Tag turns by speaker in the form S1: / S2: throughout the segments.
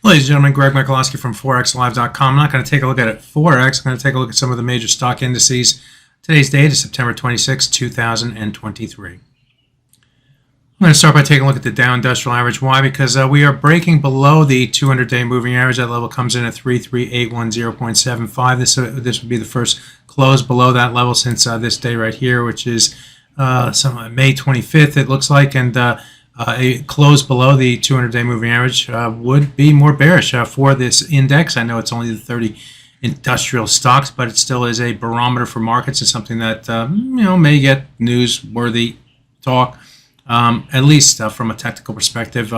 S1: Ladies and gentlemen, Greg Michalowski from ForexLive.com. I'm not going to take a look at Forex. I'm going to take a look at some of the major stock indices. Today's date is September 26, 2023. I'm going to start by taking a look at the Dow Industrial Average. Why? Because we are breaking below the 200-day moving average. That level comes in at 33810.75. This would be the first close below that level since this day right here, which is May 25th, it looks like, and a close below the 200-day moving average would be more bearish for this index. I know it's only the 30 industrial stocks, but it still is a barometer for markets. It's something that may get newsworthy talk, at least from a technical perspective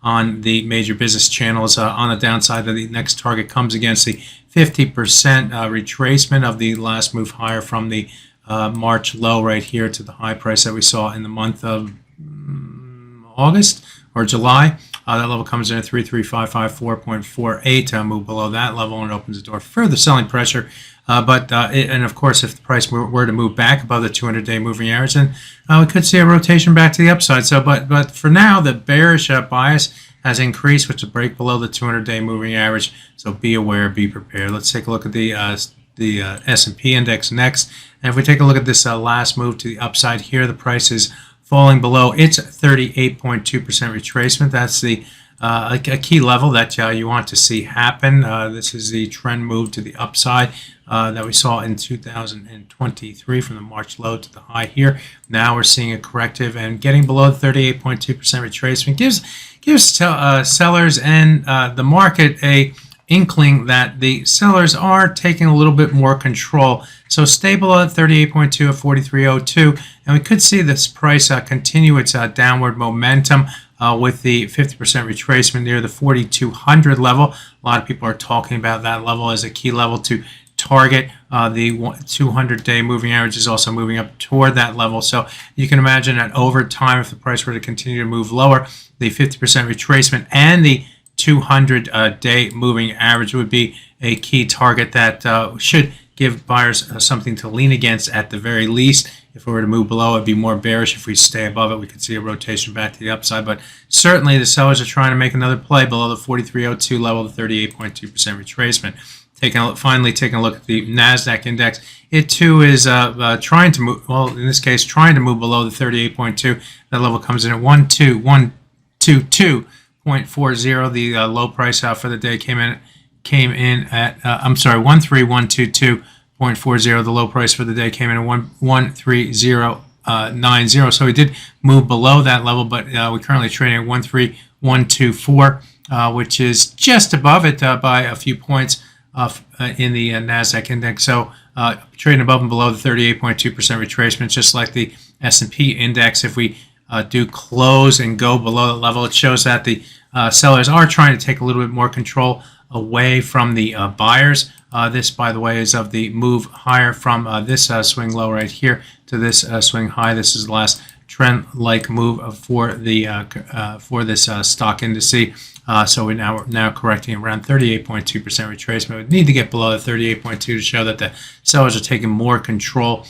S1: on the major business channels. On the downside, the next target comes against the 50% retracement of the last move higher from the March low right here to the high price that we saw in the month of August or July. That level comes in at 33554.48. Move below that level and it opens the door for further selling pressure. And of course, if the price were to move back above the 200-day moving average, then we could see a rotation back to the upside. So, but for now, the bearish bias has increased, which will break below the 200-day moving average. So be aware, be prepared. Let's take a look at the S&P index next. And if we take a look at this last move to the upside here, the price is falling below its 38.2% retracement. That's the a key level that you want to see happen. This is the trend move to the upside that we saw in 2023 from the March low to the high here. Now we're seeing a corrective and getting below the 38.2% retracement gives sellers and the market a inkling that the sellers are taking a little bit more control. So stay below at 38.2 at 43.02, and we could see this price continue its downward momentum with the 50% retracement near the 4,200 level. A lot of people are talking about that level as a key level to target. The 200-day moving average is also moving up toward that level. So you can imagine that over time, if the price were to continue to move lower, the 50% retracement and the 200-day moving average would be a key target that should give buyers something to lean against at the very least. If we were to move below, it'd be more bearish. If we stay above it, we could see a rotation back to the upside. But certainly the sellers are trying to make another play below the 43.02 level, the 38.2% retracement. Finally taking a look at the NASDAQ index, it too is trying to move, well, in this case, trying to move below the 38.2. That level comes in at 13122.40. The low price for the day came in at 13122.40. The low price for the day came in at 13090. So we did move below that level, but we're currently trading at 13124, which is just above it by a few points in the NASDAQ index. So trading above and below the 38.2% retracement, just like the S&P index. If we do close and go below that level, it shows that the sellers are trying to take a little bit more control away from the buyers. This, by the way, is of the move higher from this swing low right here to this swing high. This is the last trend-like move for the for this stock indice. So we're now correcting around 38.2% retracement. We need to get below the 38.2 to show that the sellers are taking more control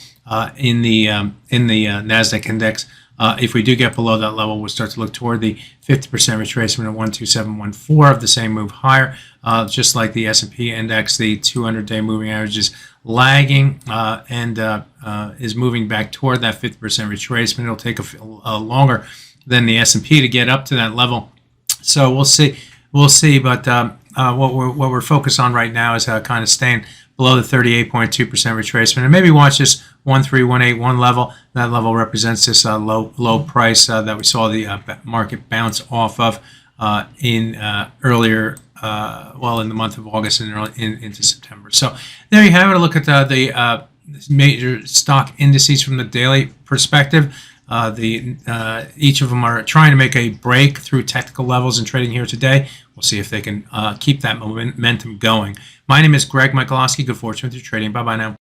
S1: in the NASDAQ index. If we do get below that level, we'll start to look toward the 50% retracement of 12714 of the same move higher. Just like the S&P index, the 200-day moving average is lagging and is moving back toward that 50% retracement. It'll take longer than the S&P to get up to that level. So we'll see. But what we're focused on right now is kind of staying below the 38.2% retracement, and maybe watch this 13181 level. That level represents this low price that we saw the market bounce off of in earlier, in the month of August and into September. So there you have it. A look at the major stock indices from the daily perspective. Each of them are trying to make a break through technical levels in trading here today. We'll see if they can keep that momentum going. My name is Greg Michalowski. Good fortune with your trading. Bye-bye now.